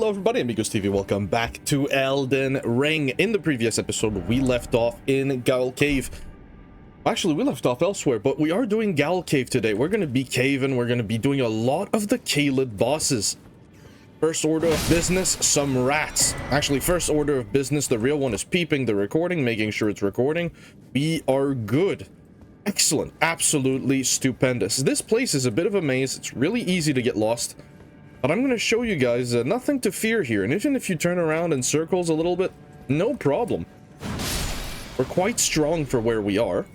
Hello everybody, Amigos TV, welcome back to Elden Ring. In the previous episode, we left off in Caelid Cave. Actually, we left off elsewhere, but we are doing Caelid Cave today. We're going to be caving, we're going to be doing a lot of the Caelid bosses. First order of business, some rats. Actually, first order of business, the real one is peeping the recording, making sure it's recording. We are good. Excellent. Absolutely stupendous. This place is a bit of a maze. It's really easy to get lost. But I'm going to show you guys nothing to fear here. And even if you turn around in circles a little bit, no problem. We're quite strong for where we are.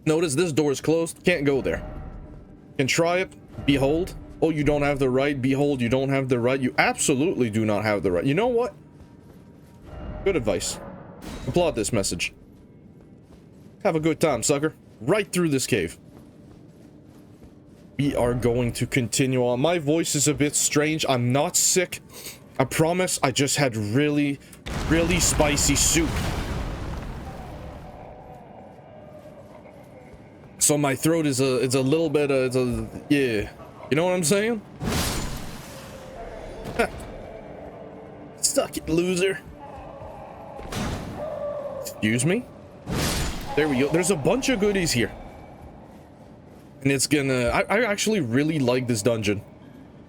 Notice this door is closed. Can't go there. Can try it. Behold. Oh, you don't have the right. Behold, you don't have the right. You absolutely do not have the right. You know what? Good advice. Applaud this message. Have a good time, sucker. Right through this cave. We are going to continue on. My voice is a bit strange. I'm not sick. I promise. I just had really spicy soup. So my throat is it's a little bit yeah. You know what I'm saying? Suck it, loser. Excuse me? There we go. There's a bunch of goodies here. And it's gonna... I actually really like this dungeon.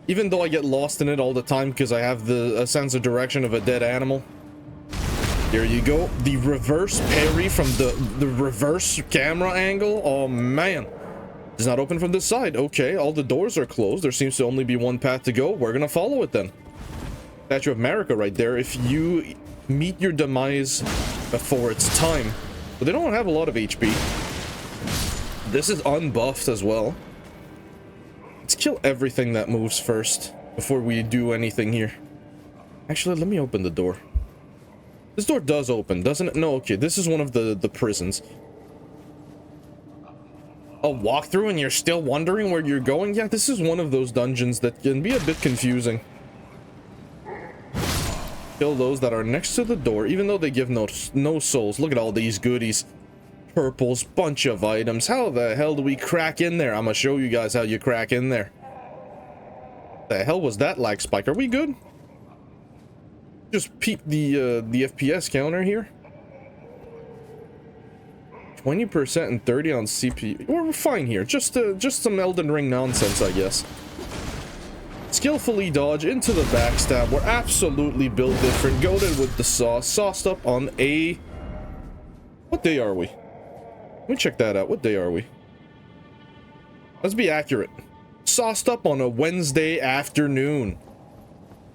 Even though I get lost in it all the time because I have a sense of direction of a dead animal. There you go. The reverse parry from the reverse camera angle. Oh, man. It's not open from this side. Okay, all the doors are closed. There seems to only be one path to go. We're gonna follow it then. Statue of America right there. If you meet your demise before it's time. But they don't have a lot of HP. This is unbuffed as well. Let's kill everything that moves first before we do anything here. Actually, let me open the door. This door does open, doesn't it? No, okay, this is one of the prisons. A walkthrough and you're still wondering where you're going? Yeah, this is one of those dungeons that can be a bit confusing. Kill those that are next to the door, even though they give no souls. Look at all these goodies. Purples, bunch of items. How the hell do we crack in there? I'm gonna show you guys how you crack in there. The hell was that lag spike? Are we good? Just peep the FPS counter here. 20% and 30 on CPU. We're fine here. Just some Elden Ring nonsense, I guess. Skillfully dodge into the backstab. We're absolutely built different. Goated with the sauce. Sauced up on a... What day are we? Let me check that out. What day are we? Let's be accurate. Sauced up on a Wednesday afternoon.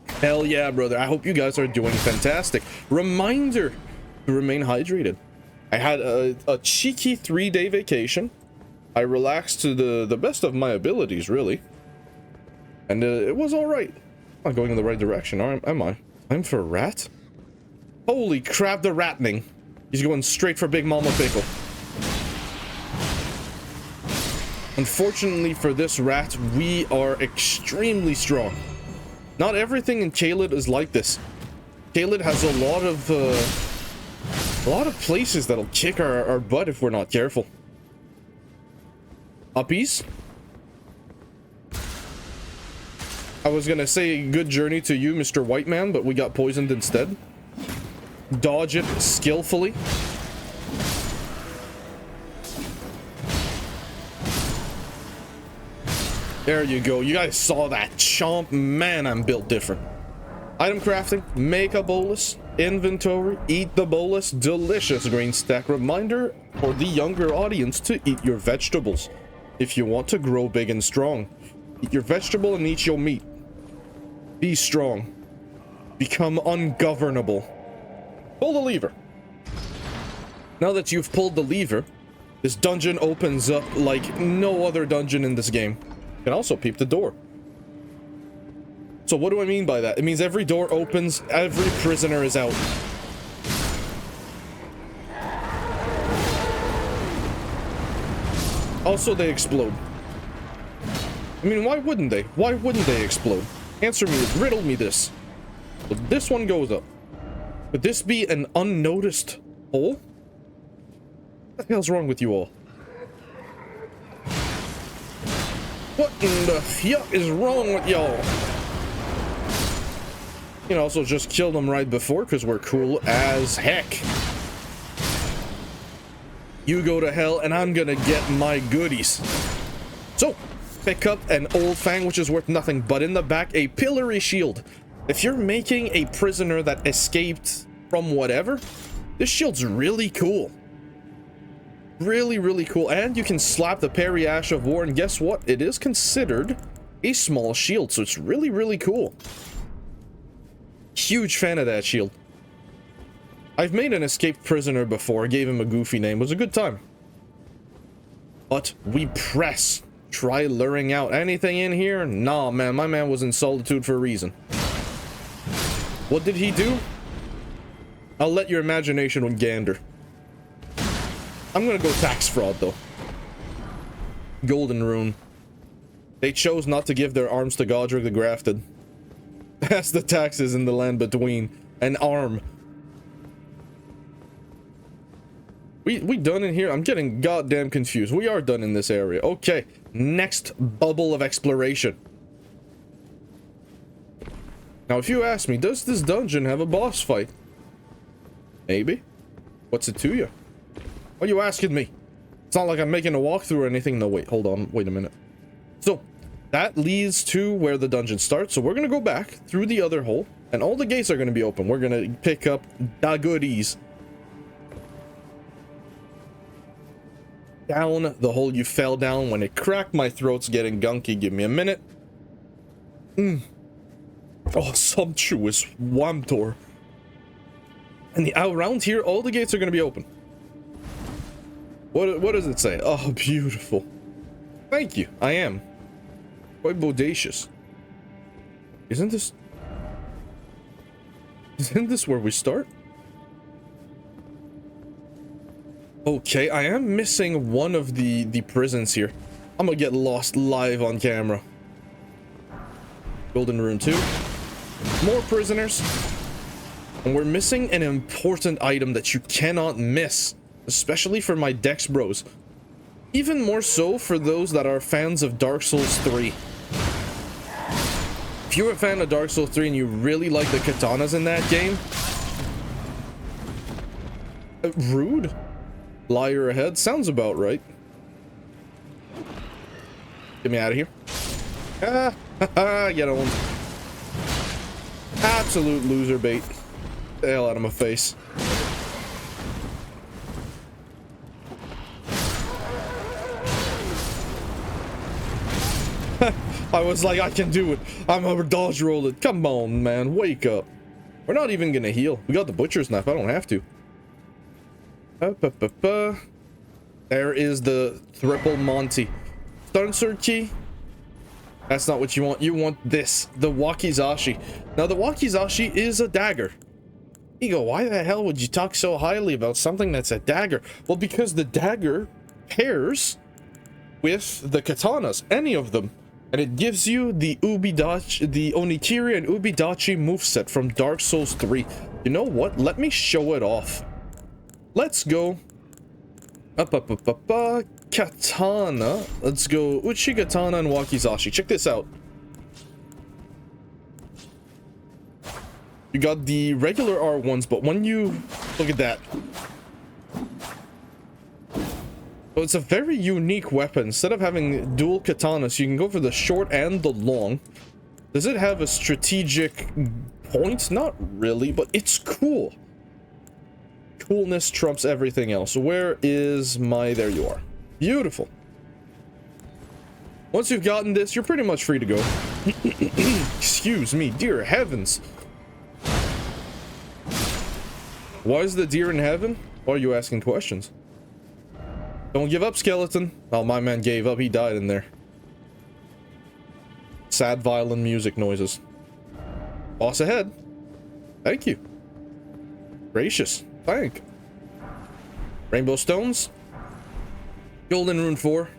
Hell yeah, brother. I hope you guys are doing fantastic. Reminder to remain hydrated. I had a cheeky 3-day vacation. I relaxed to the best of my abilities, really. And it was alright. I'm not going in the right direction, am I? Time for a rat? Holy crap, the ratning. He's going straight for Big Mama Pickle. Unfortunately for this rat, we are extremely strong. Not everything in Caelid is like this. Caelid has a lot of places that'll kick our butt if we're not careful. Uppies. I was gonna say good journey to you, Mr. White Man, but we got poisoned instead. Dodge it skillfully. There you go. You guys saw that chomp. Man, I'm built different. Item crafting. Make a bolus. Inventory. Eat the bolus. Delicious green stack. Reminder for the younger audience to eat your vegetables. If you want to grow big and strong. Eat your vegetable and eat your meat. Be strong. Become ungovernable. Pull the lever. Now that you've pulled the lever, this dungeon opens up like no other dungeon in this game. You can also peep the door. So what do I mean by that? It means every door opens, every prisoner is out. Also, they explode. I mean, why wouldn't they? Why wouldn't they explode? Answer me, riddle me this. So this one goes up. Could this be an unnoticed hole? What the hell's wrong with you all? What in the yuck is wrong with y'all? can also just kill them right before because we're cool as heck. You go to hell and I'm gonna get my goodies. So, pick up an old fang, which is worth nothing, but in the back, a pillory shield. If you're making a prisoner that escaped from whatever, this shield's really cool. Really, really cool. And you can slap the parry ash of war, and guess what? It is considered a small shield, so it's really, really cool. Huge fan of that shield. I've made an escaped prisoner before, gave him a goofy name. It was a good time. But we press. Try luring out anything in here? Nah, man, my man was in solitude for a reason. What did he do? I'll let your imagination gander. I'm gonna go tax fraud, though. Golden rune. They chose not to give their arms to Godric the Grafted. That's the taxes in the land between. An arm. We done in here? I'm getting goddamn confused. We are done in this area. Okay. Next bubble of exploration. Now, if you ask me, does this dungeon have a boss fight? Maybe. What's it to you? What are you asking me? It's not like I'm making a walkthrough or anything. No, wait. Hold on. Wait a minute. So, that leads to where the dungeon starts. So, we're going to go back through the other hole. And all the gates are going to be open. We're going to pick up the goodies. Down the hole you fell down when it cracked. My throat's getting gunky. Give me a minute. Oh, sumptuous Wamtor. And around here, all the gates are going to be open. What does it say? Oh, beautiful. Thank you. I am. Quite bodacious. Isn't this where we start? Okay, I am missing one of the prisons here. I'm gonna get lost live on camera. Golden rune 2. More prisoners. And we're missing an important item that you cannot miss. Especially for my Dex bros. Even more so for those that are fans of Dark Souls 3. If you're a fan of Dark Souls 3 and you really like the katanas in that game... rude? Liar ahead? Sounds about right. Get me out of here. Ah, haha, get on. Absolute loser bait. Get the hell out of my face. I was like, I can do it. I'm a dodge roll it. Come on, man. Wake up. We're not even gonna heal. We got the butcher's knife. I don't have to. There is the triple Monty. Stun sword key. That's not what you want. You want this. The wakizashi. Now, the wakizashi is a dagger. You go, why the hell would you talk so highly about something that's a dagger? Well, because the dagger pairs with the katanas. Any of them. And it gives you the Ubidachi, the Onikiri and Ubidachi moveset from Dark Souls 3. You know what? Let me show it off. Let's go. Katana. Let's go Uchi Katana and Wakizashi. Check this out. You got the regular R1s, but when you look at that. So it's a very unique weapon. Instead of having dual katanas, you can go for the short and the long. Does it have a strategic point? Not really, but it's cool. Coolness trumps everything else. Where is my... There you are. Beautiful. Once you've gotten this, you're pretty much free to go. Excuse me, dear heavens. Why is the deer in heaven? Why are you asking questions? Don't give up, skeleton. Oh, my man gave up. He died in there. Sad, violent music noises. Boss ahead. Thank you. Gracious. Thank. Rainbow stones. Golden rune 4.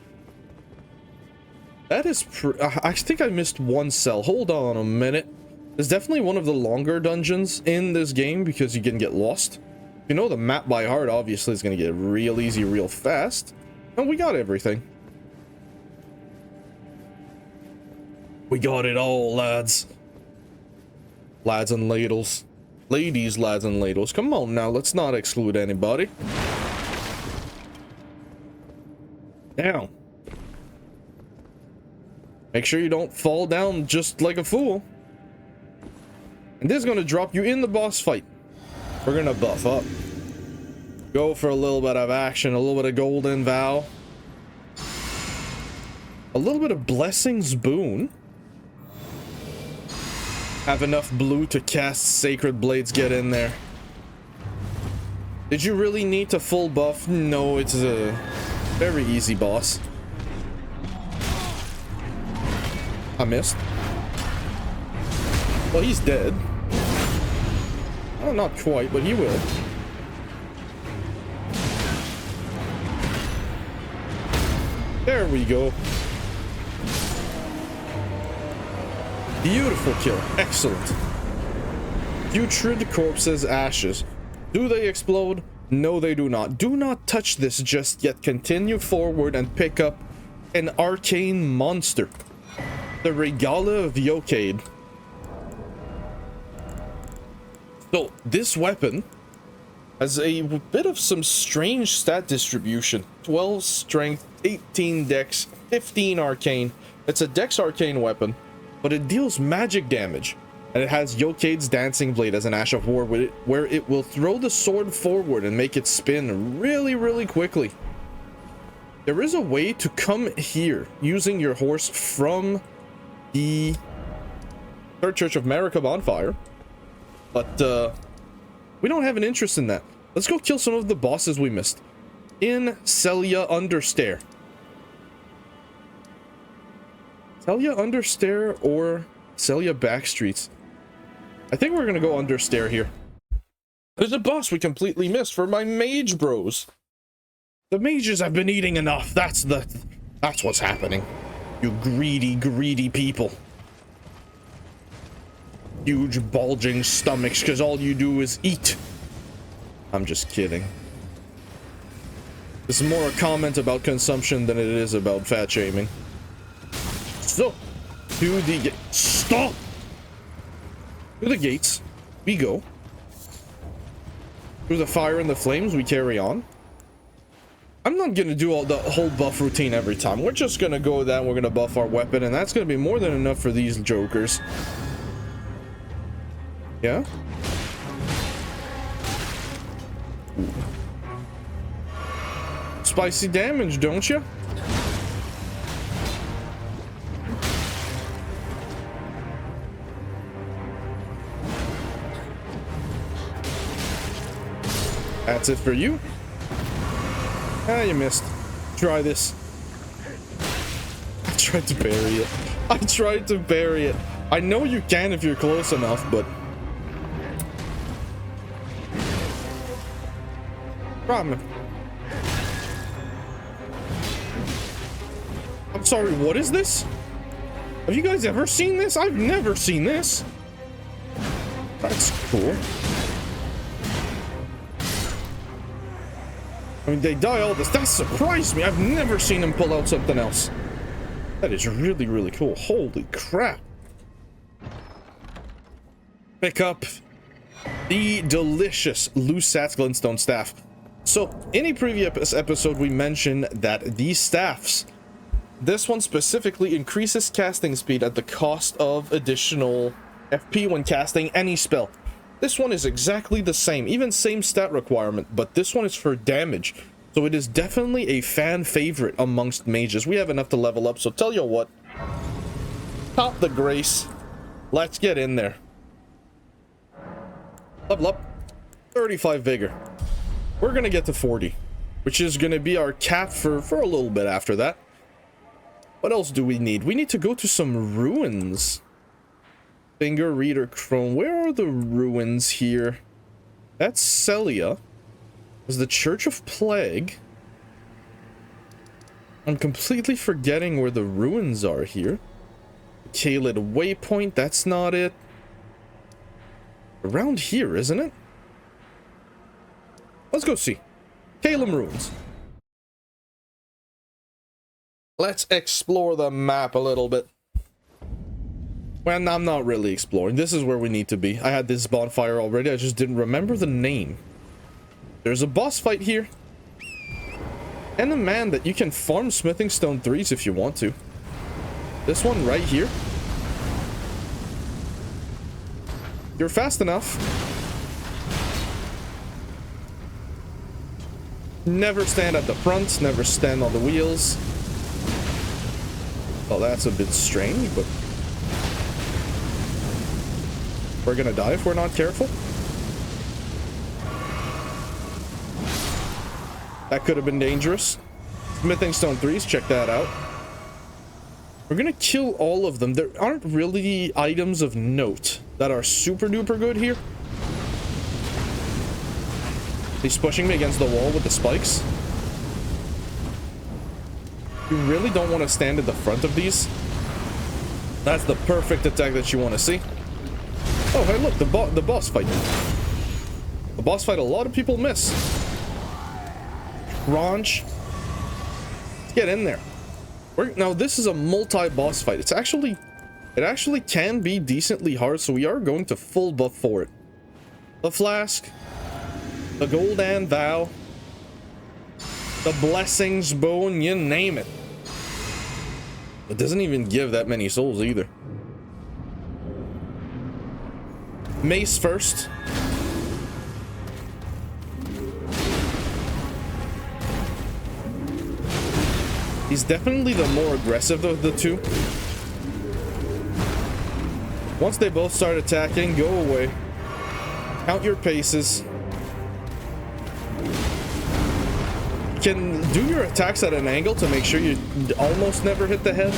That is... I think I missed one cell. Hold on a minute. It's definitely one of the longer dungeons in this game because you can get lost. If you know the map by heart, obviously it's going to get real easy real fast. And we got everything. We got it all, lads. Lads and ladles. Ladies, lads and ladles. Come on now, let's not exclude anybody. Now. Make sure you don't fall down just like a fool. And this is going to drop you in the boss fight. We're going to buff up. Go for a little bit of action, a little bit of golden vow. A little bit of blessing's boon. Have enough blue to cast sacred blades, get in there. Did you really need to full buff? No, it's a very easy boss. I missed. Well, he's dead. Oh, not quite, but he will. There we go. Beautiful kill. Excellent. Putrid corpses, ashes. Do they explode? No, they do not. Do not touch this just yet. Continue forward and pick up an arcane monster. The Regala of Caelid. So, this weapon has a bit of some strange stat distribution. 12 strength, 18 dex, 15 arcane. It's a dex arcane weapon, but it deals magic damage. And it has Caelid's dancing blade as an ash of war with it, where it will throw the sword forward and make it spin really, really quickly. There is a way to come here using your horse from the Third Church of Marika bonfire, but we don't have an interest in that. Let's go kill some of the bosses we missed in Celia Understair. Celia Understair or Celia Backstreets. I think we're gonna go Understair here. There's a boss we completely missed for my mage bros. The mages have been eating enough. That's what's happening. You greedy, greedy people. Huge bulging stomachs because all you do is eat. I'm just kidding. This is more a comment about consumption than it is about fat shaming. So, to the gate. Stop! To the gates we go. Through the fire and the flames we carry on. I'm not gonna do all the whole buff routine every time. We're just gonna go that, we're gonna buff our weapon, and that's gonna be more than enough for these jokers. Yeah? Ooh. Spicy damage, don't you? That's it for you. Ah, you missed. Try this. I tried to bury it. I tried to bury it. I know you can if you're close enough, but... Problem. I'm sorry, what is this? Have you guys ever seen this? I've never seen this. That's cool. I mean, they die all this. That surprised me. I've never seen him pull out something else. That is really, really cool. Holy crap. Pick up the delicious Lusat's Glintstone Staff. So, in a previous episode, we mentioned that these staffs, this one specifically increases casting speed at the cost of additional FP when casting any spell. This one is exactly the same, even same stat requirement, but this one is for damage. So it is definitely a fan favorite amongst mages. We have enough to level up, so tell you what. Pop the grace. Let's get in there. Level up. 35 vigor. We're gonna get to 40, which is gonna be our cap for a little bit after that. What else do we need? We need to go to some ruins. Finger Reader Chrome. Where are the ruins here? That's Celia. Is the Church of Plague. I'm completely forgetting where the ruins are here. Caelid Waypoint, that's not it. Around here, isn't it? Let's go see. Caelid Ruins. Let's explore the map a little bit. Well, I'm not really exploring. This is where we need to be. I had this bonfire already. I just didn't remember the name. There's a boss fight here. And a man that you can farm smithing stone 3s if you want to. This one right here. You're fast enough. Never stand at the front. Never stand on the wheels. Well, that's a bit strange, but... we're gonna die if we're not careful. That could have been dangerous. Smithing stone 3s, check that out. We're gonna kill all of them. There aren't really items of note that are super duper good here. He's pushing me against the wall with the spikes. You really don't want to stand at the front of these. That's the perfect attack that you want to see. Oh, hey, look, the boss fight. The boss fight a lot of people miss. Ranch. Let's get in there. Now, this is a multi-boss fight. It actually can be decently hard, so we are going to full buff for it. The flask. The golden vow. The blessings bone, you name it. It doesn't even give that many souls either. Mace first. He's definitely the more aggressive of the two. Once they both start attacking, go away. Count your paces. You can do your attacks at an angle to make sure you almost never hit the head.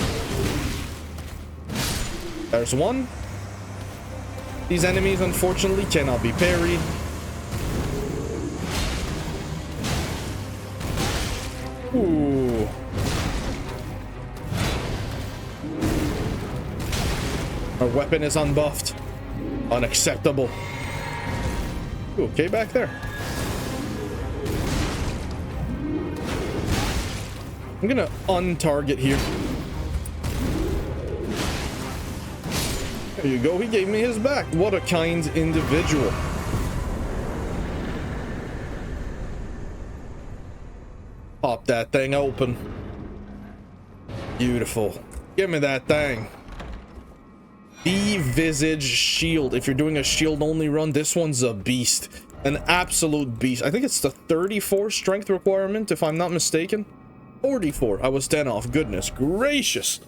There's one. These enemies, unfortunately, cannot be parried. Ooh. Our weapon is unbuffed. Unacceptable. Ooh, okay, back there. I'm gonna untarget here. There you go, he gave me his back. What a kind individual. Pop that thing open. Beautiful. Give me that thing. The Visage Shield. If you're doing a shield only run, this one's a beast. An absolute beast. I think it's the 34 strength requirement, if I'm not mistaken. 44. I was 10 off. Goodness gracious.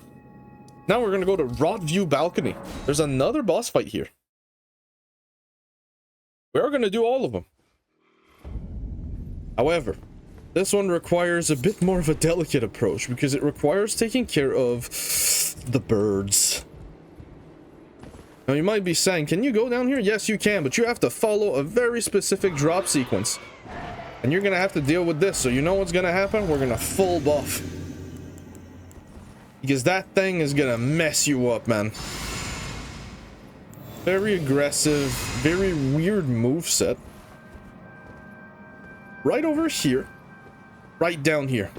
Now we're going to go to Rot View Balcony. There's another boss fight here. We're going to do all of them. However, this one requires a bit more of a delicate approach because it requires taking care of the birds. Now you might be saying, can you go down here? Yes, you can, but you have to follow a very specific drop sequence. And you're going to have to deal with this. So you know what's going to happen? We're going to full buff. Because that thing is going to mess you up, man. Very aggressive, very weird moveset. Right over here. Right down here.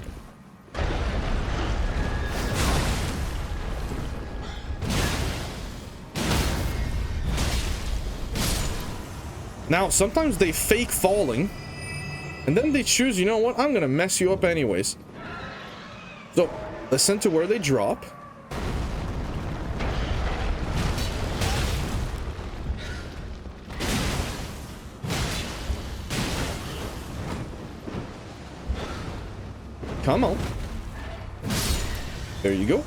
Now, sometimes they fake falling. And then they choose, you know what? I'm going to mess you up anyways. So, listen to where they drop. Come on. There you go.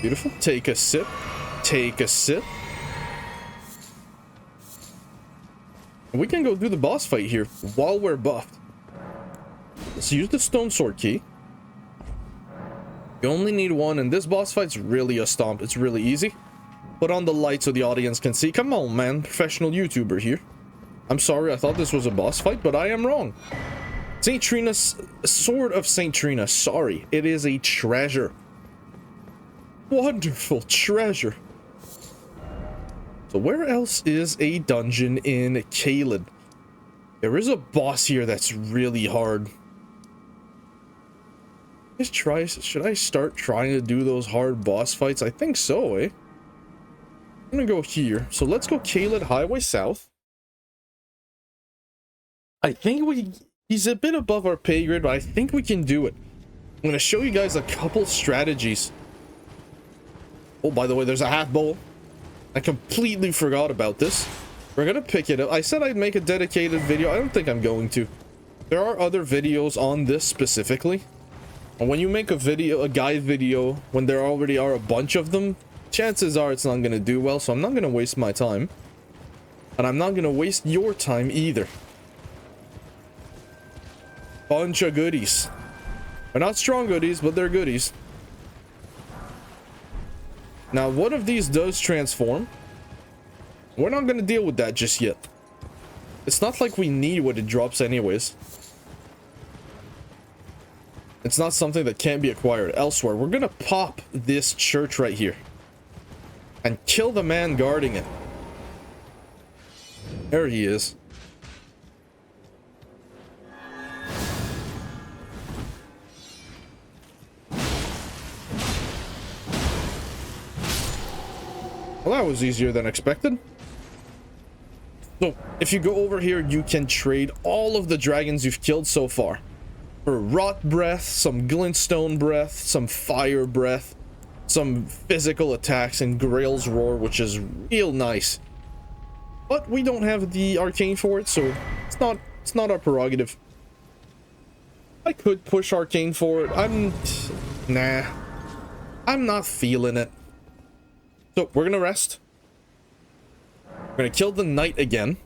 Beautiful. Take a sip. Take a sip. We can go do the boss fight here while we're buffed. Let's use the stone sword key. You only need one, and this boss fight's really a stomp. It's really easy. Put on the light so the audience can see. Come on, man. Professional YouTuber here. I'm sorry, I thought this was a boss fight, but I am wrong. St. Trina's Sword of St. Trina. Sorry, it is a treasure. Wonderful treasure. So where else is a dungeon in Caelid? There is a boss here that's really hard. Should I start trying to do those hard boss fights? I think so, eh? I'm gonna go here. So let's go Caelid Highway South. I think he's a bit above our pay grade, but I think we can do it. I'm gonna show you guys a couple strategies. Oh, by the way, there's a hat bowl. I completely forgot about this. We're gonna pick it up. I said I'd make a dedicated video. I don't think I'm going to. There are other videos on this specifically. And when you make a video, a guide video, when there already are a bunch of them, chances are it's not going to do well, so I'm not going to waste my time. And I'm not going to waste your time either. Bunch of goodies. They're not strong goodies, but they're goodies. Now, one of these does transform. We're not going to deal with that just yet. It's not like we need what it drops anyways. It's not something that can't be acquired elsewhere. We're gonna pop this church right here. And kill the man guarding it. There he is. Well, that was easier than expected. So, if you go over here, you can trade all of the dragons you've killed so far. For rot breath, some glintstone breath, some fire breath, some physical attacks, and Grail's roar, which is real nice. But we don't have the arcane for it, so it's not our prerogative. I could push arcane for it. Nah. I'm not feeling it. So we're gonna rest. We're gonna kill the night again.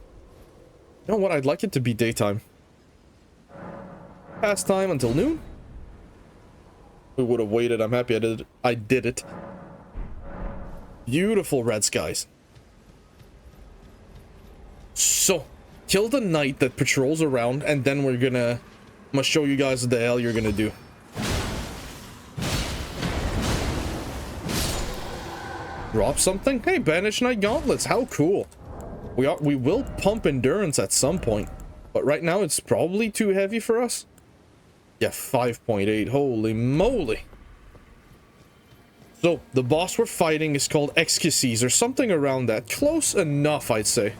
You know what? I'd like it to be daytime. Past time until noon. We would have waited. I'm happy I did it. Beautiful red skies. So, kill the knight that patrols around, and then I'm gonna show you guys what the hell you're gonna do. Drop something? Hey, Banished Knight Gauntlets, how cool. We will pump endurance at some point, but right now it's probably too heavy for us. Yeah, 5.8. Holy moly. So, the boss we're fighting is called Excuses or something around that. Close enough, I'd say.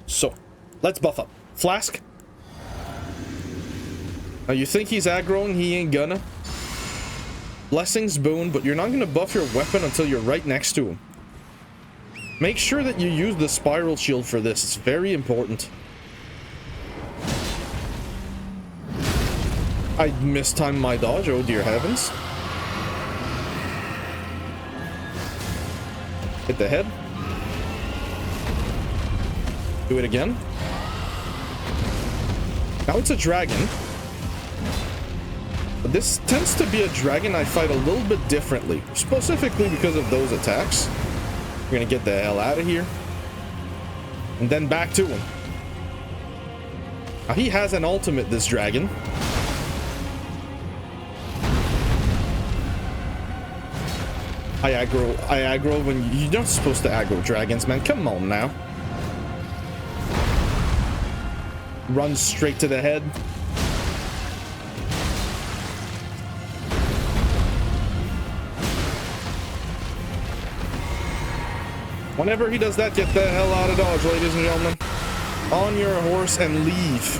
So, let's buff up. Flask. Now, you think he's aggroing? He ain't gonna. Blessings boon, but you're not gonna buff your weapon until you're right next to him. Make sure that you use the spiral shield for this. It's very important. I mistimed my dodge, oh dear heavens. Hit the head. Do it again. Now it's a dragon. But this tends to be a dragon I fight a little bit differently. Specifically because of those attacks. We're gonna get the hell out of here. And then back to him. Now he has an ultimate, this dragon. I aggro when you're not supposed to aggro dragons, man. Come on now. Run straight to the head. Whenever he does that, get the hell out of dodge, ladies and gentlemen. On your horse and leave.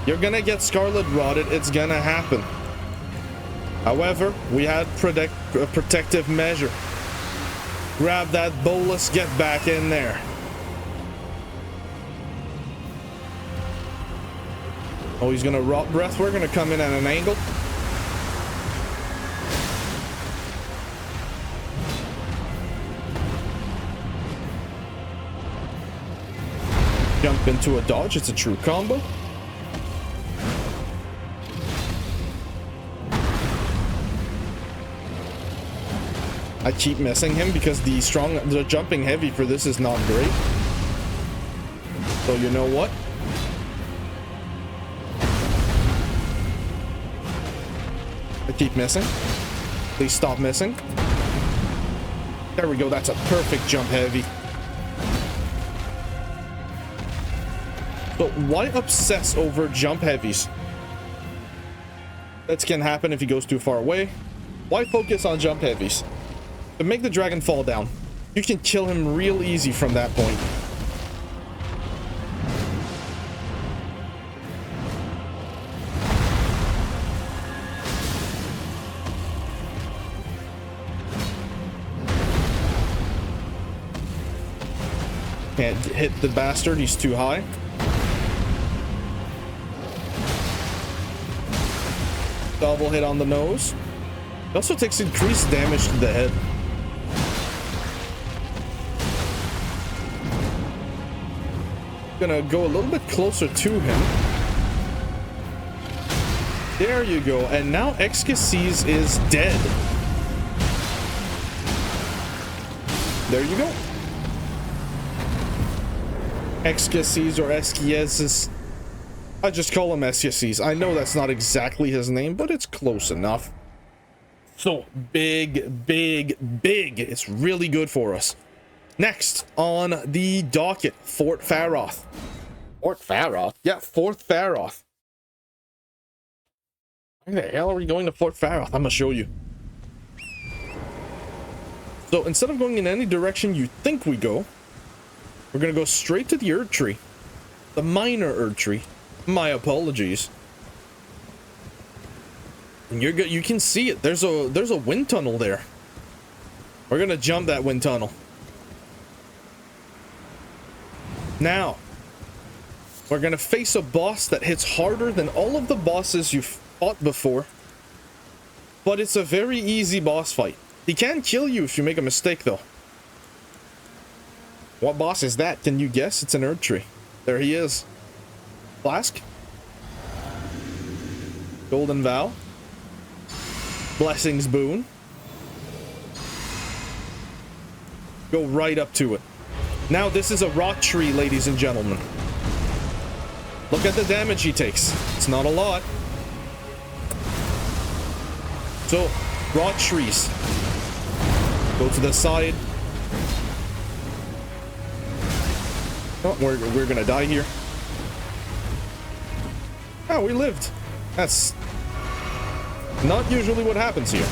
You're gonna get scarlet rotted. It's gonna happen. However, we had a protective measure. Grab that bolus, get back in there. Oh, he's gonna rot breath. We're gonna come in at an angle. Jump into a dodge. It's a true combo. I keep missing him because the jumping heavy for this is not great. So you know what? I keep missing. Please stop missing. There we go. That's a perfect jump heavy. So why obsess over jump heavies? That can happen if he goes too far away. Why focus on jump heavies? To make the dragon fall down. You can kill him real easy from that point. Can't hit the bastard, he's too high. Double hit on the nose. It also takes increased damage to the head. Gonna go a little bit closer to him. There you go. And now Excacies is dead. There you go. Excacies or Esquies. I just call him Esquies. I know that's not exactly his name, but it's close enough. So big, big, big. It's really good for us. Next on the docket, Fort Faroth. Fort Faroth? Yeah, Fort Faroth. Why the hell are we going to Fort Faroth? I'm gonna show you. So instead of going in any direction you think we go, we're gonna go straight to the Erd Tree. The minor Erd Tree. My apologies. And you're good. You can see it. There's a wind tunnel there. We're gonna jump that wind tunnel. Now, we're gonna face a boss that hits harder than all of the bosses you've fought before. But it's a very easy boss fight. He can kill you if you make a mistake, though. What boss is that? Can you guess? It's an Erd Tree. There he is. Flask. Golden Vow. Blessings Boon. Go right up to it. Now this is a rot tree, ladies and gentlemen. Look at the damage he takes. It's not a lot. So, rot trees. Go to the side. Oh, we're gonna die here. Oh, we lived. That's not usually what happens here.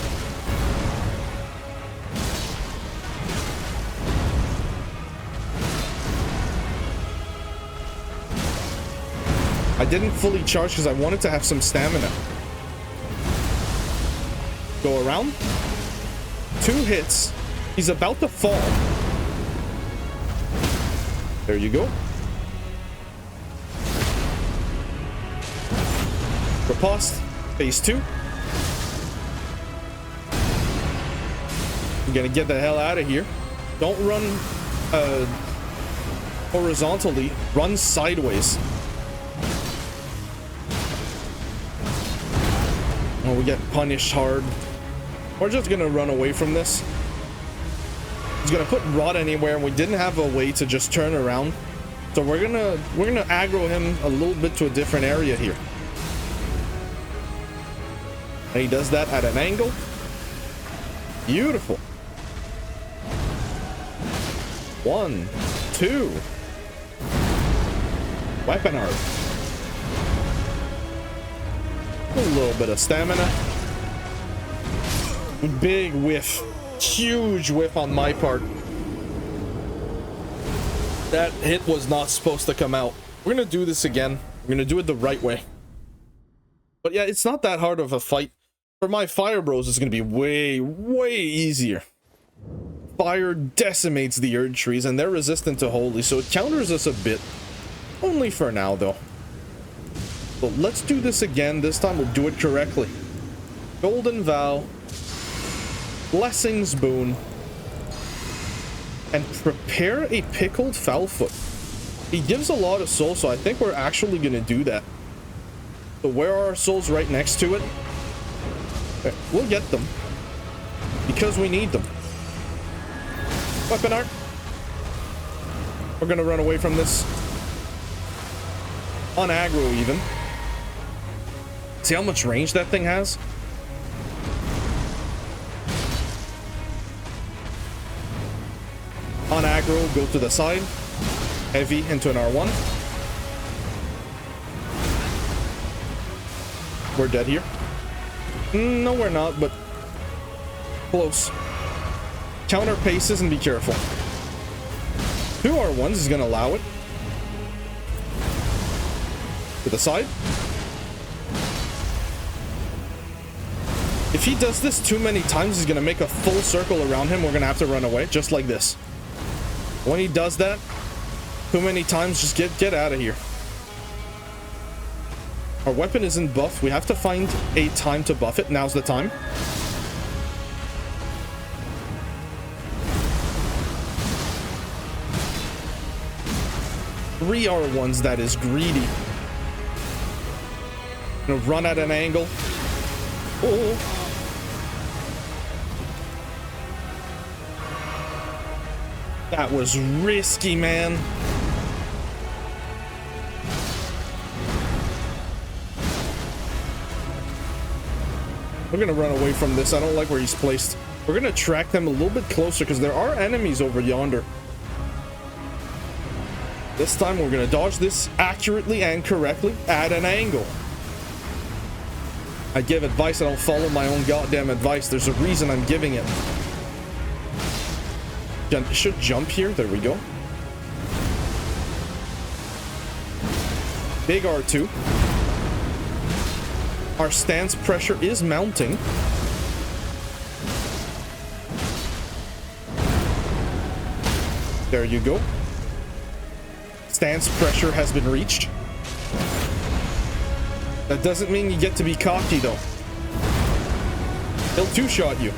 I didn't fully charge because I wanted to have some stamina. Go around. 2 hits. He's about to fall. There you go. Riposte. Phase 2. I'm gonna get the hell out of here. Don't run horizontally. Run sideways. Oh, we get punished hard. We're just gonna run away from this. He's gonna put rot anywhere, and we didn't have a way to just turn around. So we're gonna aggro him a little bit to a different area here. And he does that at an angle. Beautiful. 1, 2. Weapon art. A little bit of stamina. Big whiff. Huge whiff on my part. That hit was not supposed to come out. We're gonna do this again. We're gonna do it the right way. But yeah, it's not that hard of a fight. For my fire bros, it's gonna be way, way easier. Fire decimates the Erd trees, and they're resistant to holy, so it counters us a bit. Only for now, though. But let's do this again. This time we'll do it correctly. Golden Vow. Blessings Boon. And prepare a pickled Foulfoot. He gives a lot of souls, so I think we're actually going to do that. So where are our souls? Right next to it? Okay, we'll get them. Because we need them. Weapon art. We're going to run away from this. On aggro even. See how much range that thing has? On aggro, go to the side. Heavy into an R1. We're dead here. No, we're not, but close. Counter paces and be careful. 2 R1s is going to allow it. To the side. If he does this too many times, he's going to make a full circle around him. We're going to have to run away, just like this. When he does that too many times, just get out of here. Our weapon isn't buffed. We have to find a time to buff it. Now's the time. Three R1s, that is greedy. Gonna run at an angle. Oh. That was risky, man. We're gonna run away from this. I don't like where he's placed. We're gonna track them a little bit closer because there are enemies over yonder. This time we're gonna dodge this accurately and correctly at an angle. I give advice. I don't follow my own goddamn advice. There's a reason I'm giving it. Should jump here. There we go. Big R2. Our stance pressure is mounting. There you go. Stance pressure has been reached. That doesn't mean you get to be cocky, though. He'll two-shot you.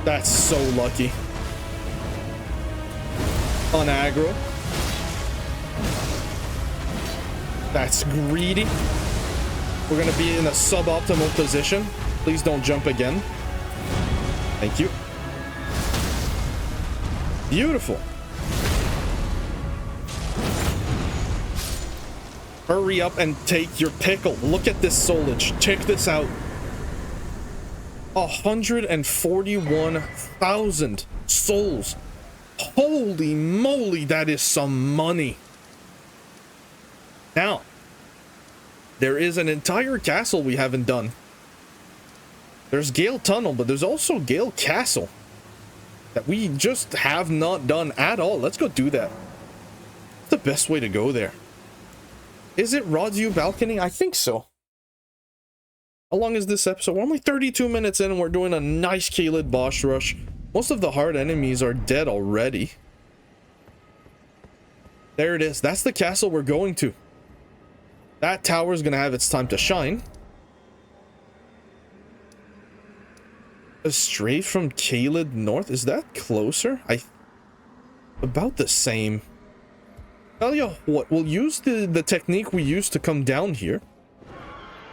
That's so lucky. On aggro. That's greedy. We're going to be in a suboptimal position. Please don't jump again. Thank you. Beautiful. Hurry up and take your pickle. Look at this solage. Check this out. 141,000 souls. Holy moly, that is some money. Now, there is an entire castle we haven't done. There's Gale Tunnel, but there's also Gale Castle that we just have not done at all. Let's go do that. What's the best way to go there? Is it Rod's View Balcony? I think so. How long is this episode? We're only 32 minutes in and we're doing a nice Caelid boss rush. Most of the hard enemies are dead already. There it is. That's the castle we're going to. That tower is going to have its time to shine. Astray from Caelid North? Is that closer? About the same. Tell you what, we'll use the technique we used to come down here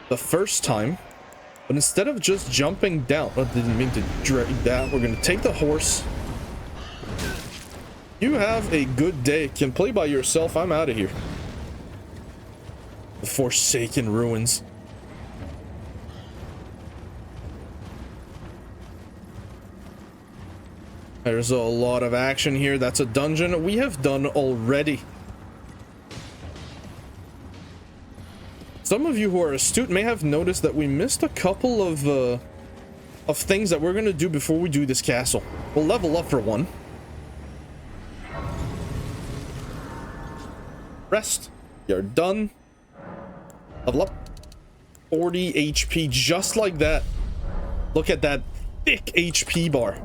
the first time, but instead of just jumping down, I didn't mean to drag that. We're gonna take the horse. You have a good day. Can play by yourself. I'm out of here. The Forsaken Ruins. There's a lot of action here. That's a dungeon we have done already. Some of you who are astute may have noticed that we missed a couple of things that we're gonna do before we do this castle. We'll level up for one. Rest. You're done. Level up. 40 HP, just like that. Look at that thick HP bar.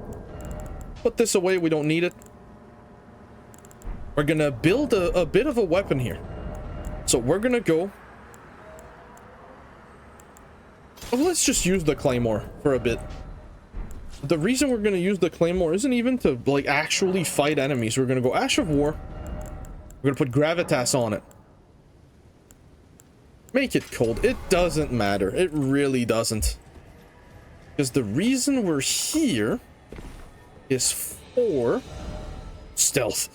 Put this away. We don't need it. We're gonna build a bit of a weapon here. So we're gonna go. Well, let's just use the claymore for a bit. The reason we're going to use the claymore isn't even to, like, actually fight enemies. We're going to go Ash of War. We're going to put gravitas on it. Make it cold. It doesn't matter. It really doesn't. Because the reason we're here is for stealth.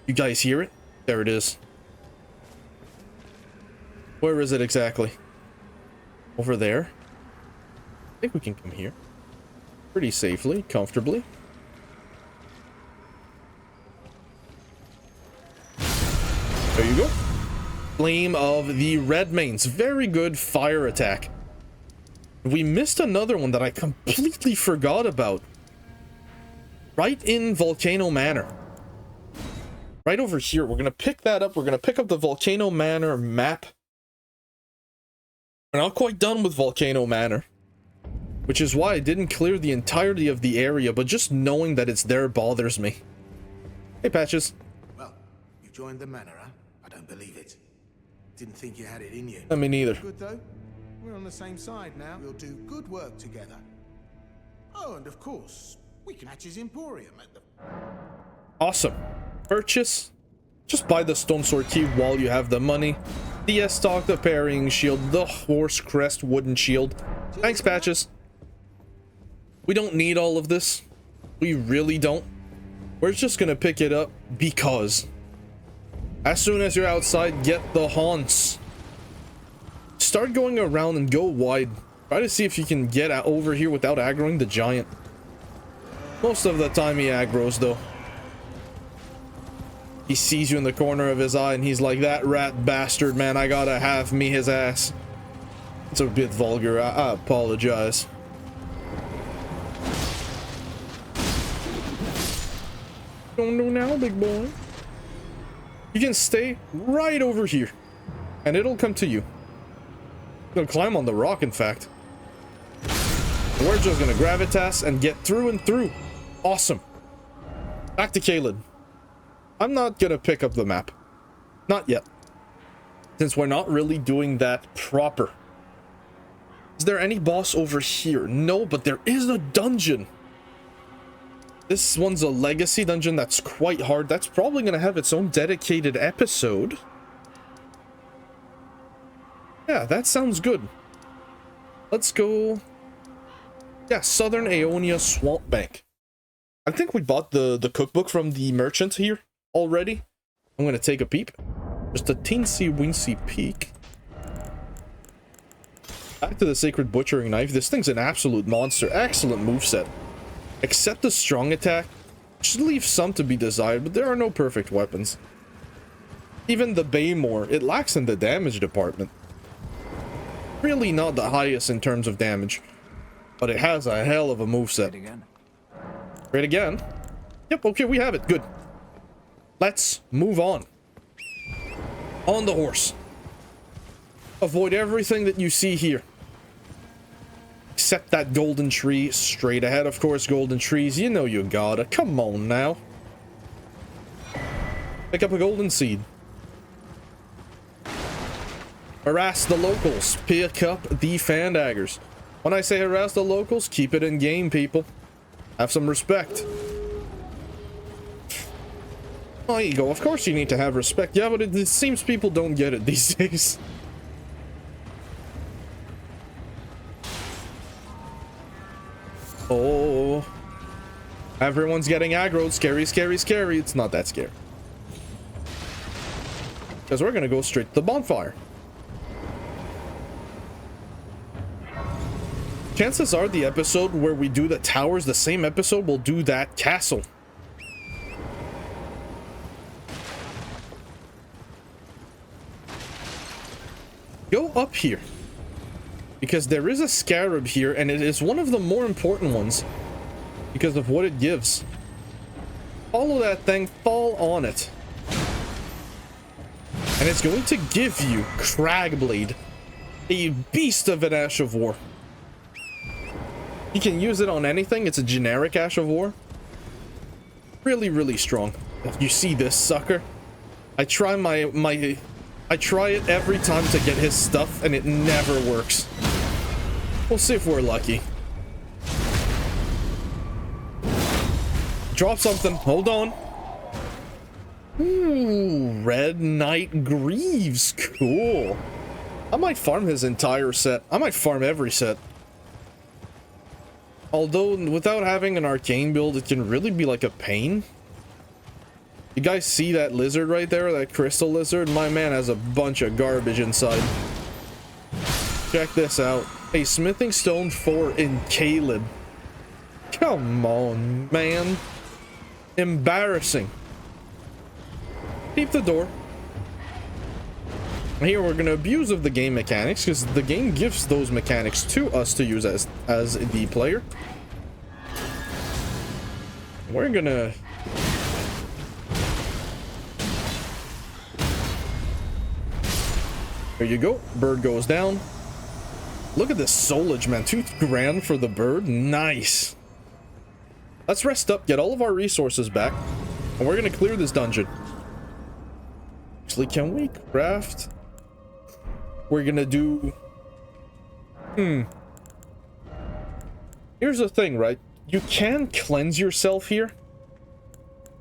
You guys hear it? There it is. Where is it exactly? Over there. I think we can come here pretty safely, comfortably. There you go. Flame of the Redmanes. Very good fire attack. We missed another one that I completely forgot about. Right in Volcano Manor. Right over here. We're going to pick that up. We're going to pick up the Volcano Manor map. We're not quite done with Volcano Manor, which is why I didn't clear the entirety of the area, but just knowing that it's there bothers me. Hey, Patches. Well, you joined the manor, huh? I don't believe it. Didn't think you had it in you. Me neither. Good, though. We're on the same side now. We'll do good work together. Oh, and of course, we can match his Emporium at the... Awesome. Purchase. Just buy the Stone Sword Key while you have the money. The S-Stock, the Parrying Shield, the Horse Crest Wooden Shield. Thanks, Patches. We don't need all of this. We really don't. We're just gonna pick it up because. As soon as you're outside, get the haunts. Start going around and go wide. Try to see if you can get over here without aggroing the giant. Most of the time he aggroes, though. He sees you in the corner of his eye and he's like, that rat bastard, man, I gotta have me his ass. It's a bit vulgar, I apologize. Don't know now, big boy. You can stay right over here and it'll come to you. Gonna climb on the rock, in fact. We're just gonna gravitas and get through and through. Awesome. Back to Caelid. I'm not gonna pick up the map. Not yet. Since we're not really doing that proper. Is there any boss over here? No, but there is a dungeon. This one's a legacy dungeon that's quite hard. That's probably gonna have its own dedicated episode. Yeah, that sounds good. Let's go. Yeah, Southern Aeonia Swamp Bank. I think we bought the cookbook from the merchant here already. I'm gonna take a peep. Just a teensy weensy peek. Back to the Sacred Butchering Knife. This thing's an absolute monster. Excellent moveset. Except the strong attack. Should leave some to be desired, but there are no perfect weapons. Even the Baymore, it lacks in the damage department. Really not the highest in terms of damage, but it has a hell of a moveset. Great again. Yep, okay, we have it. Good. Let's move on. On the horse. Avoid everything that you see here. Except that golden tree straight ahead, of course. Golden trees, you know you gotta. Come on now. Pick up a golden seed. Harass the locals. Pick up the Fandaggers. When I say harass the locals, keep it in game, people. Have some respect. Oh, there you go. Of course you need to have respect. Yeah, but it seems people don't get it these days. Oh. Everyone's getting aggroed. Scary, scary, scary. It's not that scary. Because we're going to go straight to the bonfire. Chances are the episode where we do the towers, the same episode we'll do that castle. Go up here. Because there is a scarab here, and it is one of the more important ones. Because of what it gives. Follow that thing, fall on it. And it's going to give you Cragblade. A beast of an Ash of War. You can use it on anything. It's a generic Ash of War. Really, really strong. You see this sucker? I try I try it every time to get his stuff, and it never works. We'll see if we're lucky. Drop something. Hold on. Ooh, Red Knight Greaves. Cool. I might farm his entire set. I might farm every set. Although, without having an arcane build, it can really be like a pain. You guys see that lizard right there? That crystal lizard? My man has a bunch of garbage inside. Check this out. A smithing stone 4 in Caelid. Come on, man. Embarrassing. Keep the door. Here we're gonna abuse of the game mechanics because the game gives those mechanics to us to use as the player. We're gonna there you go. Bird goes down. Look at this solage, man. 2 grand for the bird. Nice. Let's rest up, get all of our resources back, and we're gonna clear this dungeon. Actually, can we craft? We're gonna do... Here's the thing, right? You can cleanse yourself here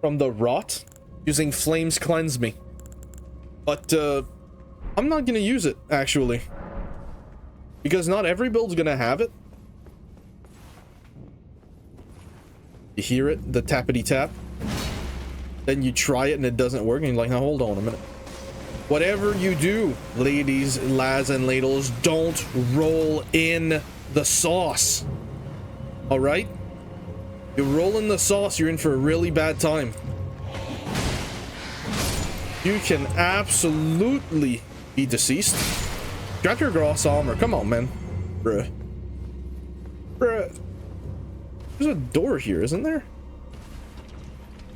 from the rot using Flames Cleanse Me. But, I'm not gonna use it, actually. Because not every build's gonna have it. You hear it? The tappity tap. Then you try it and it doesn't work, and you're like, now hold on a minute. Whatever you do, ladies, lads, and ladles, don't roll in the sauce. Alright? You roll in the sauce, you're in for a really bad time. You can absolutely be deceased. Got your gross armor. Come on, man. Bruh. Bruh. There's a door here, isn't there?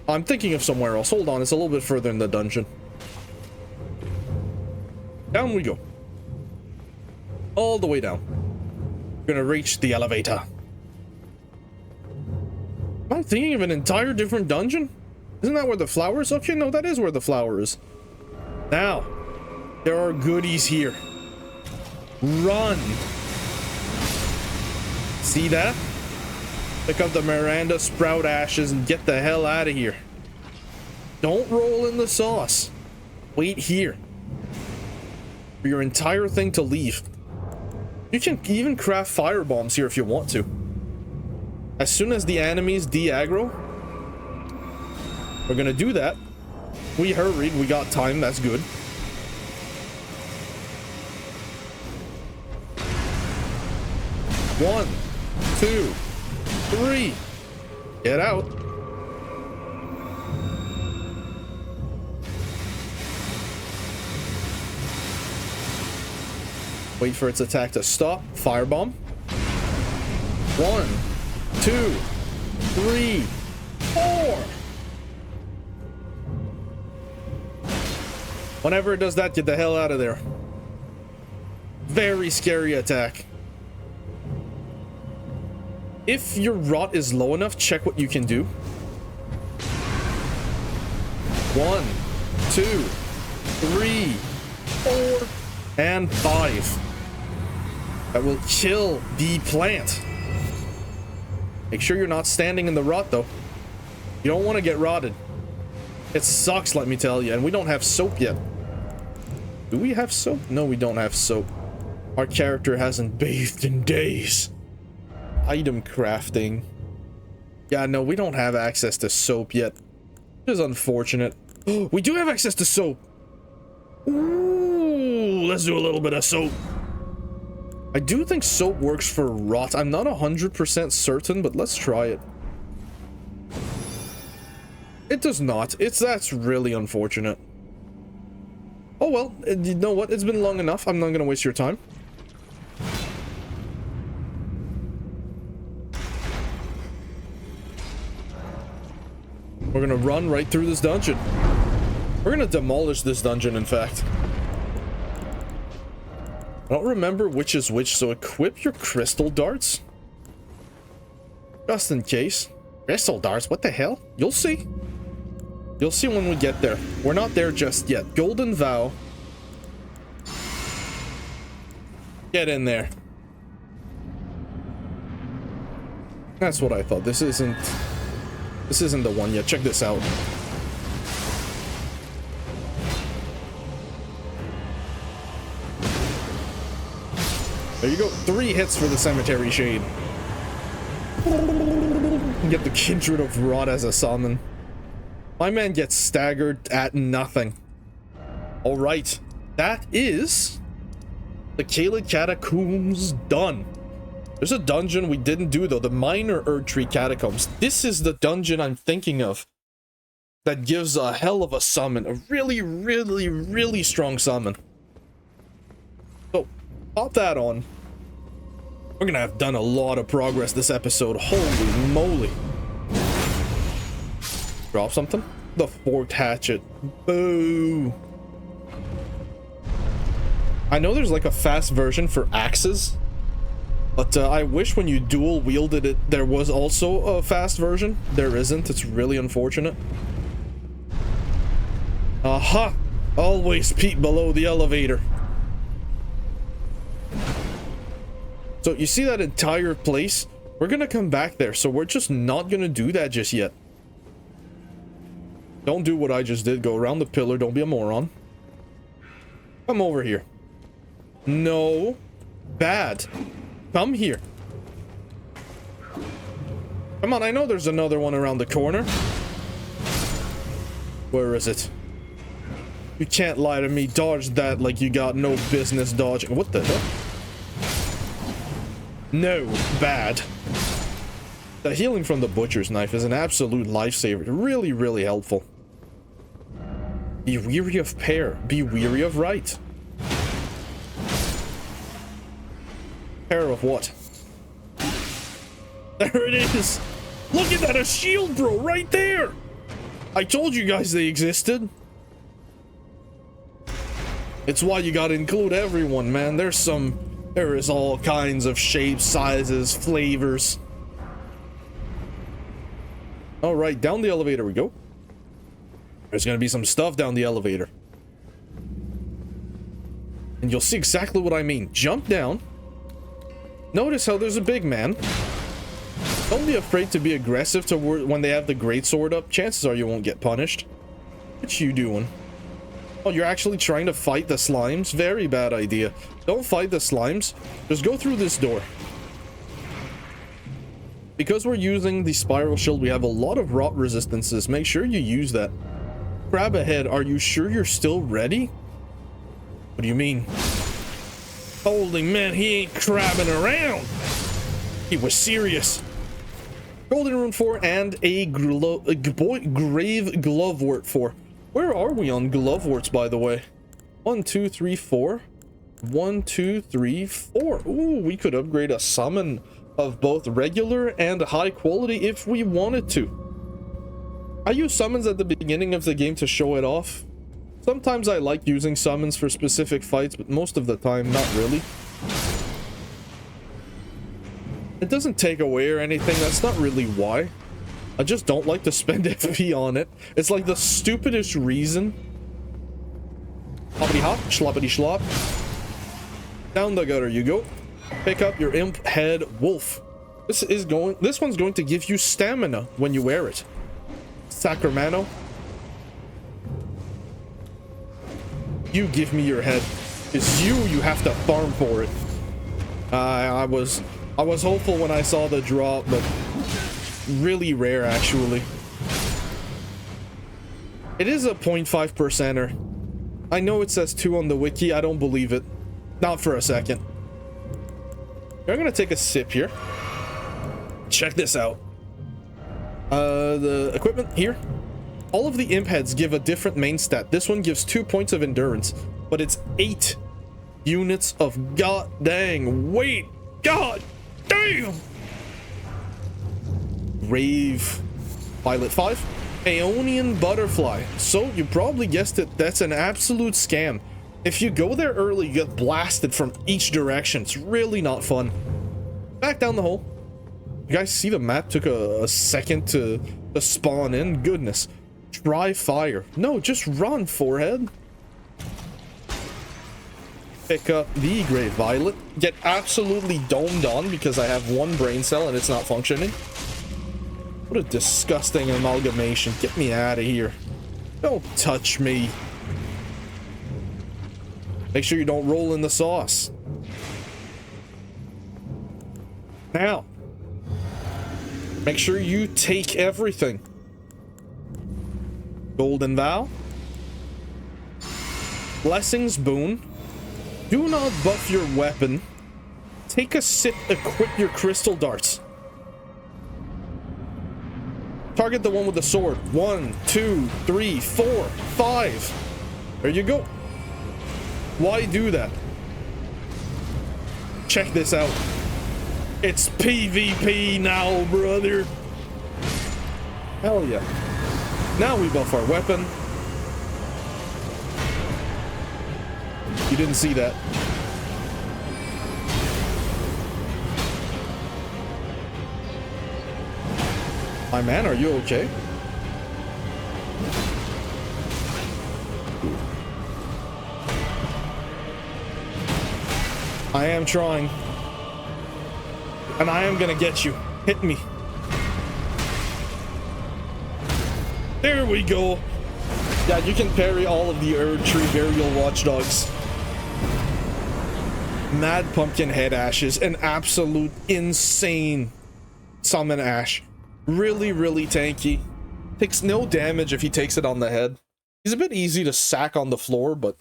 I'm thinking of somewhere else. Hold on, it's a little bit further in the dungeon. Down we go. All the way down. We're gonna reach the elevator. Am I thinking of an entire different dungeon? Isn't that where the flower is? Okay, no, that is where the flower is. Now, there are goodies here. Run! See that? Pick up the Miranda Sprout ashes and get the hell out of here. Don't roll in the sauce. Wait here. For your entire thing to leave. You can even craft fire bombs here if you want to. As soon as the enemies de-aggro, we're gonna do that. We hurried, we got time, that's good. One, 2, 3. Get out. Wait for its attack to stop. Firebomb. 1, 2, 3, 4. Whenever it does that, get the hell out of there. Very scary attack. If your rot is low enough, check what you can do. 1, 2, 3, 4, and 5. That will kill the plant. Make sure you're not standing in the rot, though. You don't want to get rotted. It sucks, let me tell you. And we don't have soap yet. Do we have soap? No, we don't have soap. Our character hasn't bathed in days. Item crafting. Yeah, no, we don't have access to soap yet. It is unfortunate. We do have access to soap. Ooh, let's do a little bit of soap. I do think soap works for rot. I'm not 100% certain, but let's try it. It does not. That's really unfortunate. Oh well, you know what? It's been long enough. I'm not gonna waste your time. We're gonna run right through this dungeon. We're gonna demolish this dungeon, in fact. I don't remember which is which, so equip your crystal darts. Just in case. Crystal darts? What the hell? You'll see. You'll see when we get there. We're not there just yet. Golden Vow. Get in there. That's what I thought. This isn't the one yet. Check this out. There you go. 3 hits for the Cemetery Shade. Get the Kindred of Rot as a summon. My man gets staggered at nothing. Alright. That is the Caelid Catacombs done. There's a dungeon we didn't do, though. The Minor Erdtree Catacombs. This is the dungeon I'm thinking of. That gives a hell of a summon. A really, really, really strong summon. Pop that on. We're gonna have done a lot of progress this episode. Holy moly. Drop something? The forked hatchet. Boo. I know there's like a fast version for axes, but I wish when you dual wielded it, there was also a fast version. There isn't. It's really unfortunate. Aha! Always peep below the elevator. So you see that entire place? We're gonna come back there, so we're just not gonna do that just yet. Don't do what I just did. Go around the pillar. Don't be a moron. Come over here. No. Bad. Come here. Come on, I know there's another one around the corner. Where is it? You can't lie to me. Dodge that like you got no business dodging. What the hell? No. Bad. The healing from the butcher's knife is an absolute lifesaver. Really, really helpful. Be weary of pear. Be weary of right. Pear of what? There it is. Look at that, a shield, bro, right there. I told you guys they existed. It's why you gotta include everyone, man. There is all kinds of shapes, sizes, flavors. All right, down the elevator we go. There's gonna be some stuff down the elevator. And you'll see exactly what I mean. Jump down. Notice how there's a big man. Don't be afraid to be aggressive toward when they have the greatsword up. Chances are you won't get punished. What you doing? Oh, you're actually trying to fight the slimes? Very bad idea. Don't fight the slimes. Just go through this door. Because we're using the spiral shield, we have a lot of rot resistances. Make sure you use that. Crab ahead. Are you sure you're still ready? What do you mean? Holy man, he ain't crabbing around. He was serious. Golden rune 4 and a grave glovewort 4. Where are we on gloveworts, by the way? 1, 2, 3, 4. 1, 2, 3, 4. Ooh, we could upgrade a summon of both regular and high quality if we wanted to. I use summons at the beginning of the game to show it off. Sometimes I like using summons for specific fights, but most of the time, not really. It doesn't take away or anything, that's not really why. I just don't like to spend FP on it. It's like the stupidest reason. Hoppity hop, sloppity slop. Down the gutter you go. Pick up your imp head wolf. This one's going to give you stamina when you wear it. Sacramento. You give me your head. It's you have to farm for it. I was hopeful when I saw the drop, but really rare actually. It is a 0.5%er. I know it says 2 on the wiki. I don't believe it. Not for a second. I'm gonna take a sip here. Check this out. The equipment here. All of the imp heads give a different main stat. This one gives 2 points of endurance, but it's 8 units of god dang weight. God damn. Rave Violet 5. Aeonian Butterfly. So you probably guessed it, that's an absolute scam. If you go there early, you get blasted from each direction. It's really not fun. Back down the hole. You guys see the map took a second to spawn in? Goodness. Try fire. No, just run, forehead. Pick up the Great Violet. Get absolutely domed on because I have 1 brain cell and it's not functioning. What a disgusting amalgamation. Get me out of here. Don't touch me. Make sure you don't roll in the sauce. Now, make sure you take everything. Golden Vow. Blessings Boon. Do not buff your weapon. Take a sip, equip your crystal darts. Target the one with the sword. 1, 2, 3, 4, 5. There you go. Why do that? check this out. It's PvP now, brother. Hell yeah. Now we buff our weapon. You didn't see that. My man, are you okay? I am trying. And I am gonna get you. Hit me. There we go. Yeah, you can parry all of the Erd Tree Burial Watchdogs. Mad Pumpkin Head Ashes. An absolute insane summon Ash. Really, really tanky. Takes no damage if he takes it on the head. He's a bit easy to sack on the floor, but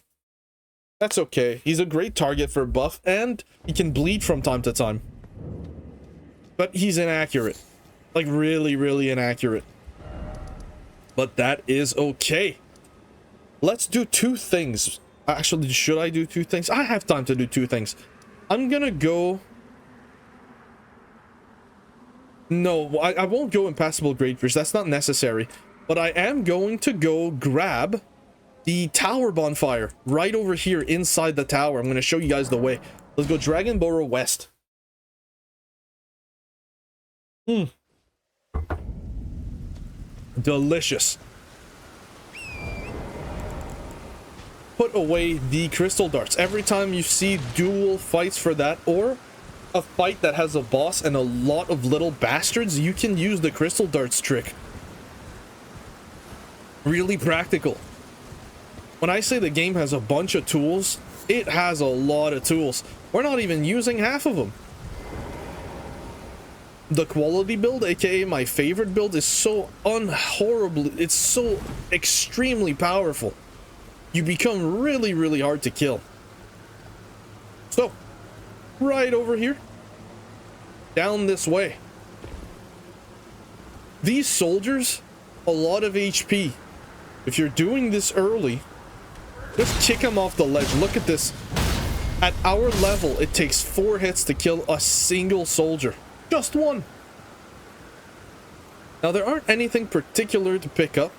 that's okay. He's a great target for buff, and he can bleed from time to time. But he's inaccurate. Like, really, really inaccurate. But that is okay. Let's do two things. Actually, should I do two things? I have time to do two things. I'm gonna go... No, I won't go Impassable Great Bridge. That's not necessary. But I am going to go grab the tower bonfire right over here inside the tower. I'm going to show you guys the way. Let's go Dragonboro West. Delicious. Put away the crystal darts. Every time you see dual fights for that, or a fight that has a boss and a lot of little bastards, you can use the crystal darts trick. Really practical. When I say the game has a bunch of tools, it has a lot of tools. We're not even using half of them. The quality build, aka my favorite build, is so it's so extremely powerful. You become really, really hard to kill. So, right over here. Down this way. These soldiers, a lot of HP. If you're doing this early, just kick them off the ledge. Look at this. At our level, it takes 4 hits to kill a single soldier. Just one. Now, there aren't anything particular to pick up.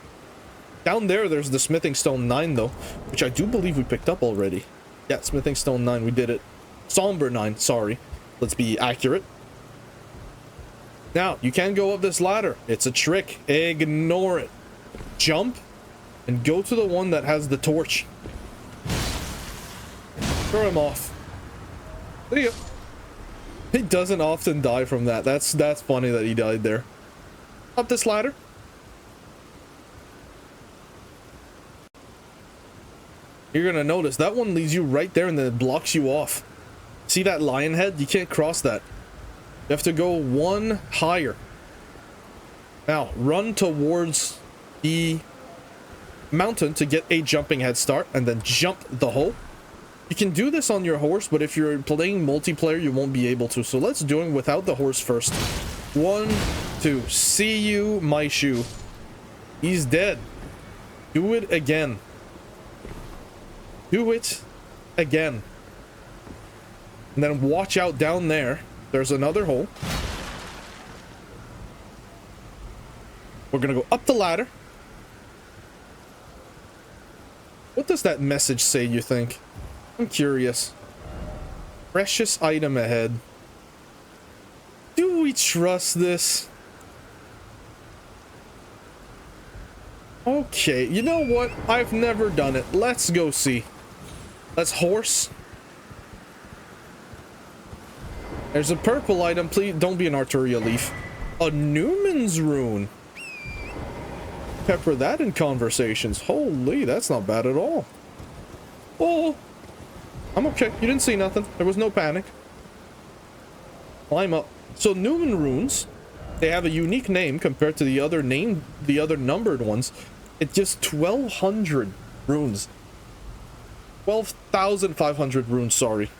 Down there, there's the Smithing Stone 9, though, which I do believe we picked up already. Yeah, Smithing Stone 9, we did it. Somber 9, sorry. Let's be accurate. Now, you can go up this ladder. It's a trick. Ignore it. Jump and go to the one that has the torch. Throw him off. There you go. He doesn't often die from that. That's funny that he died there. Up this ladder. You're gonna notice that one leads you right there and then it blocks you off. See that lion head? You can't cross that. You have to go one higher. Now, run towards the mountain to get a jumping head start and then jump the hole. You can do this on your horse, but if you're playing multiplayer, you won't be able to. So let's do it without the horse first. 1, 2. See you, my shoe. He's dead. Do it again. Do it again. And then watch out down there. There's another hole. We're gonna go up the ladder. What does that message say, you think? I'm curious. Precious item ahead. Do we trust this? Okay, you know what? I've never done it. Let's go see. Let's horse. There's a purple item. Please don't be an Arturia leaf. A Newman's rune. Pepper that in conversations. Holy, that's not bad at all. Oh, I'm okay. You didn't see nothing. There was no panic. Climb up. So Newman runes, they have a unique name compared to the other numbered ones. It's just 1,200 runes. 12,500 runes, sorry.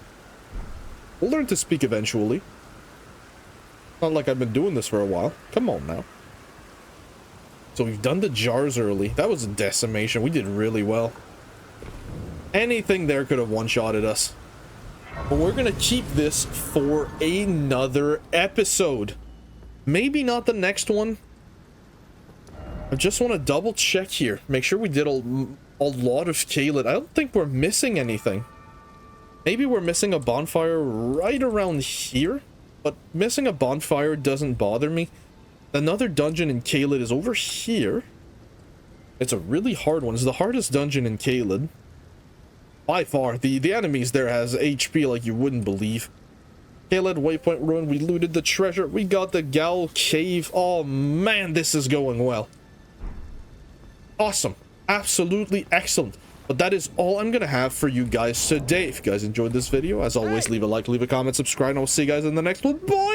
We'll learn to speak eventually. Not like I've been doing this for a while. Come on now. So we've done the jars early. That was a decimation. We did really well. Anything there could have one-shotted us. But we're gonna keep this for another episode. Maybe not the next one. I just want to double check here. Make sure we did a lot of Caelid. I don't think we're missing anything. Maybe we're missing a bonfire right around here. But missing a bonfire doesn't bother me. Another dungeon in Caelid is over here. It's a really hard one. It's the hardest dungeon in Caelid. By far. The enemies there has HP like you wouldn't believe. Caelid Waypoint Ruin. We looted the treasure. We got the Gal Cave. Oh man, this is going well. Awesome. Absolutely excellent. But that is all I'm gonna have for you guys today. If you guys enjoyed this video, as always, leave a like, leave a comment, subscribe, and I'll see you guys in the next one. Bye!